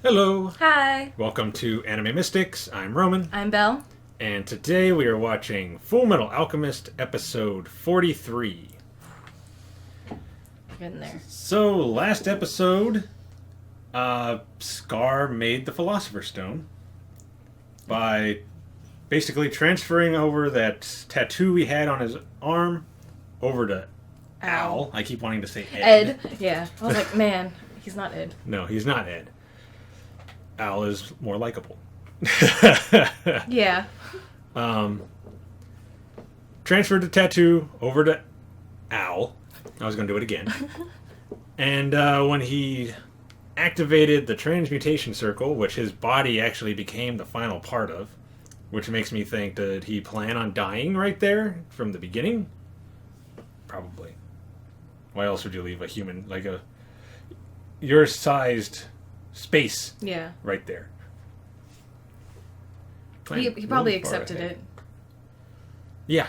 Hello! Hi! Welcome to Anime Mystics. I'm Roman. I'm Belle. And today we are watching Fullmetal Alchemist episode 43. Getting there. So, last episode, Scar made the Philosopher's Stone by basically transferring over that tattoo he had on his arm over to Al. I keep wanting to say Ed. Yeah. I was like, man, he's not Ed. No, he's not Ed. Al is more likable. Yeah. Transferred the tattoo over to Al. I was going to do it again. And when he activated the transmutation circle, which his body actually became the final part of, which makes me think, did he plan on dying right there from the beginning? Probably. Why else would you leave a human, like your sized space right there? He probably accepted it. Yeah.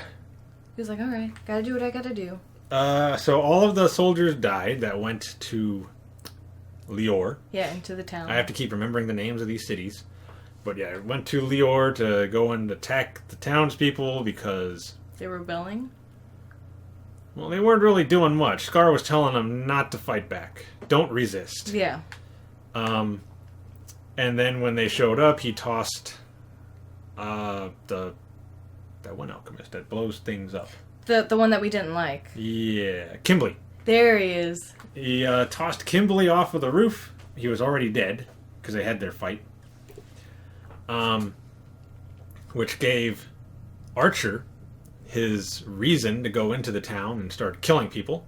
He was like, alright, gotta do what I gotta do. So all of the soldiers died that went to Lior. Yeah, into the town. I have to keep remembering the names of these cities. But yeah, went to Lior to go and attack the townspeople because... They were rebelling? Well, they weren't really doing much. Scar was telling them not to fight back. Don't resist. Yeah. And then when they showed up, he tossed that one alchemist that blows things up. The one that we didn't like. Yeah, Kimberly. There he is. He tossed Kimberly off of the roof. He was already dead because they had their fight. Which gave Archer his reason to go into the town and start killing people.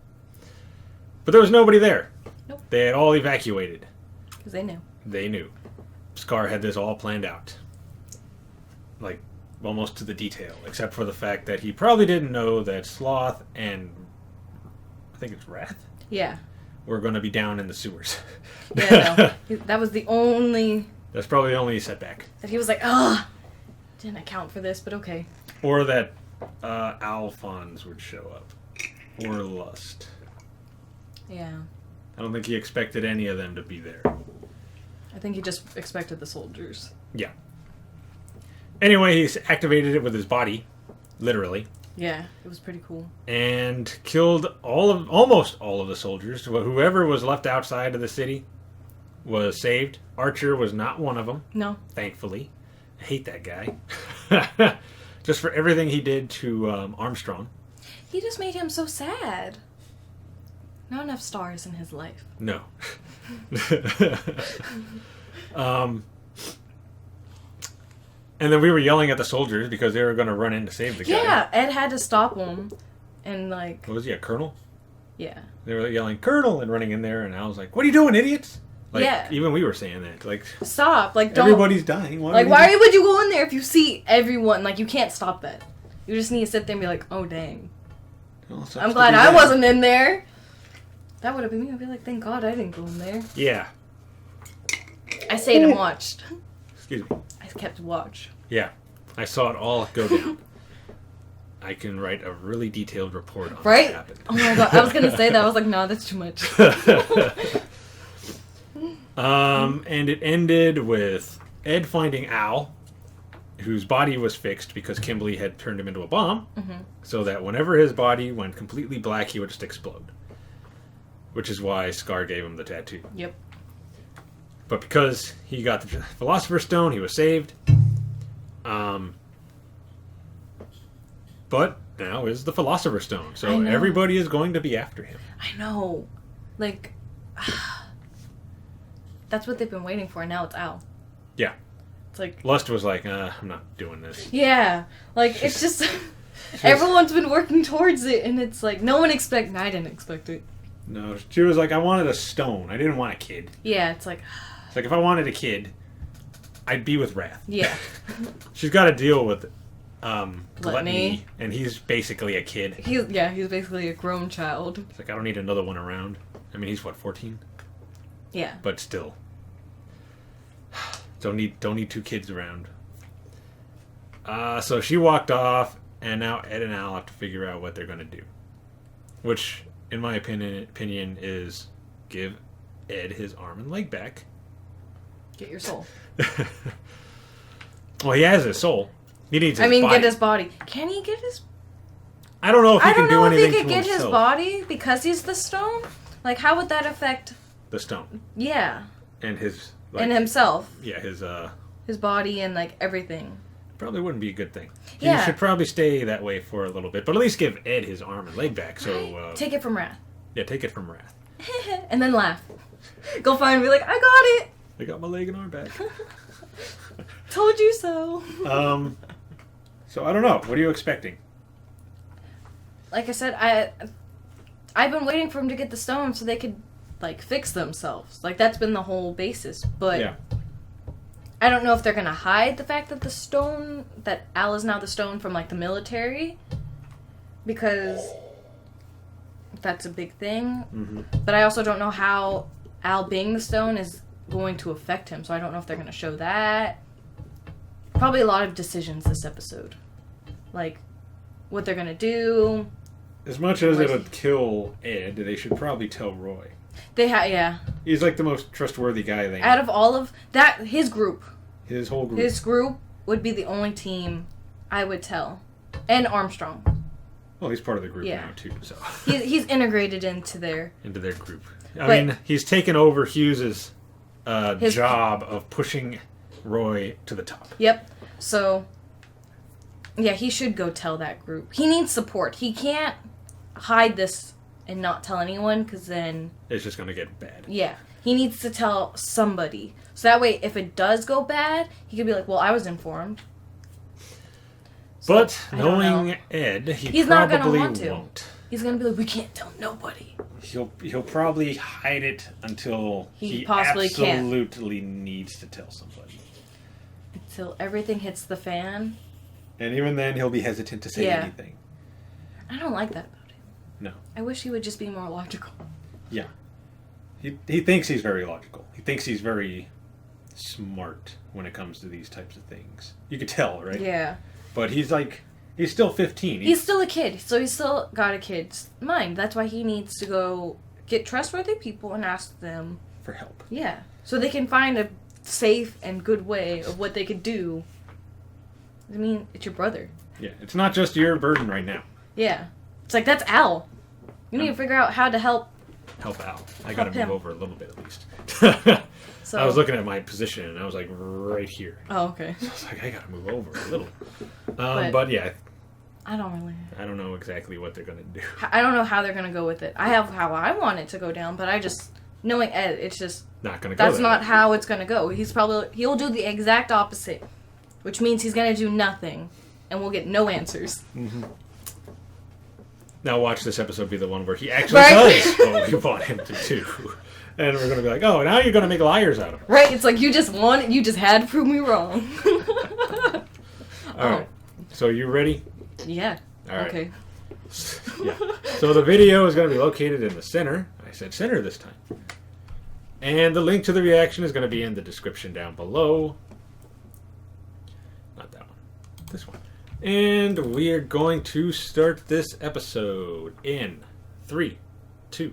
But there was nobody there. Nope. They had all evacuated. Because they knew. They knew. Scar had this all planned out. Like, almost to the detail. Except for the fact that he probably didn't know that Sloth and... I think it's Wrath? Yeah. Were going to be down in the sewers. Yeah, no. That was the only... That's probably the only setback. That he was like, ugh! Didn't account for this, but okay. Or that Alphonse would show up. Or Lust. Yeah. I don't think he expected any of them to be there. I think he just expected the soldiers. Yeah. Anyway, he's activated it with his body. Literally. Yeah, it was pretty cool. And killed almost all of the soldiers. Whoever was left outside of the city was saved. Archer was not one of them. No. Thankfully. I hate that guy. Just for everything he did to Armstrong. He just made him so sad. Not enough stars in his life. No. And then we were yelling at the soldiers because they were going to run in to save the guy. Yeah, Ed had to stop him. And like... What was he, a colonel? Yeah. They were yelling, "Colonel!" and running in there, and I was like, "What are you doing, idiots?" Like, yeah. Even we were saying that. Like, stop. Like, don't... Everybody's dying. Why would you go in there if you see everyone? Like, you can't stop that. You just need to sit there and be like, oh, dang. Well, I'm glad I wasn't in there. That would have been me. I'd be like, thank God I didn't go in there. Yeah. I stayed and watched. Excuse me. I kept watch. Yeah. I saw it all go down. I can write a really detailed report on what happened. Oh my God. I was going to say that. I was like, no, that's too much. And it ended with Ed finding Al, whose body was fixed because Kimberly had turned him into a bomb, so that whenever his body went completely black, he would just explode. Which is why Scar gave him the tattoo. Yep. But because he got the Philosopher's Stone, he was saved. But now is the Philosopher's Stone, so everybody is going to be after him. I know. Like, that's what they've been waiting for, and now it's Al. Yeah. It's like... Lust was like, I'm not doing this. Yeah. Like, it's just... everyone's been working towards it, and it's like, no one expected... I didn't expect it. No, she was like, I wanted a stone. I didn't want a kid. Yeah, it's like... It's like, if I wanted a kid, I'd be with Wrath. Yeah. She's got to deal with Gluttony. And he's basically a kid. He's basically a grown child. It's like, I don't need another one around. I mean, he's what, 14? Yeah. But still. Don't need two kids around. So she walked off, and now Ed and Al have to figure out what they're going to do. Which, in my opinion, is give Ed his arm and leg back. Get your soul. Well, he has his soul. He needs his body. get his body. Can he get his... I don't know if he can do anything to himself. I don't know if he could get his body because he's the stone. Like, how would that affect... The stone. Yeah. And his... Like, and himself. Yeah, his body and, like, everything. Probably wouldn't be a good thing. Yeah. He should probably stay that way for a little bit. But at least give Ed his arm and leg back. So take it from Wrath. Yeah, take it from Wrath. And then laugh. Go find and be like, I got it! I got my leg and arm back. Told you so. So I don't know. What are you expecting? Like I said, I've been waiting for him to get the stone so they could, like, fix themselves. Like, that's been the whole basis. But yeah. I don't know if they're gonna hide the fact that that Al is now the stone from, like, the military. Because that's a big thing. Mm-hmm. But I also don't know how Al being the stone is going to affect him. So I don't know if they're gonna show that. Probably a lot of decisions this episode. Like, what they're gonna do. As much as it would kill Ed, they should probably tell Roy. Yeah. He's like the most trustworthy guy they know. Out of all of that, his group. His whole group. His group would be the only team I would tell. And Armstrong. Well, he's part of the group now, too, so... He's integrated into their group. I mean, he's taken over Hughes' job of pushing Roy to the top. Yep. So, yeah, he should go tell that group. He needs support. He can't hide this and not tell anyone, because then... It's just going to get bad. Yeah. He needs to tell somebody. So that way, if it does go bad, he could be like, well, I was informed. So, but knowing Ed, he's probably not gonna want to. Won't. He's going to be like, we can't tell nobody. He'll probably hide it until he possibly absolutely needs to tell somebody. Until everything hits the fan. And even then, he'll be hesitant to say anything. I don't like that about him. No. I wish he would just be more logical. Yeah. He thinks he's very logical. He thinks he's very smart when it comes to these types of things. You could tell, right? Yeah. But he's still 15. He's still a kid, so he's still got a kid's mind. That's why he needs to go get trustworthy people and ask them for help. Yeah. So they can find a safe and good way of what they could do. I mean, it's your brother. Yeah, it's not just your burden right now. Yeah. It's like, that's Al. You need to figure out how to help Al. I gotta move over a little bit at least. So, I was looking at my position and I was like right here. Oh, okay. So I was like, I gotta move over a little. But yeah. I don't know exactly what they're gonna do. I don't know how they're gonna go with it. I have how I want it to go down, but I just, knowing Ed, it's just not gonna go. That's not how it's gonna go. He'll do the exact opposite, which means he's gonna do nothing, and we'll get no answers. Mm-hmm. Now watch this episode be the one where he actually does what we want him to do. And we're going to be like, oh, now you're going to make liars out of it. Right, it's like you just had to prove me wrong. All right. So you ready? Yeah. All right. Okay. Yeah. So the video is going to be located in the center. I said center this time. And the link to the reaction is going to be in the description down below. Not that one. This one. And we're going to start this episode in 3, 2,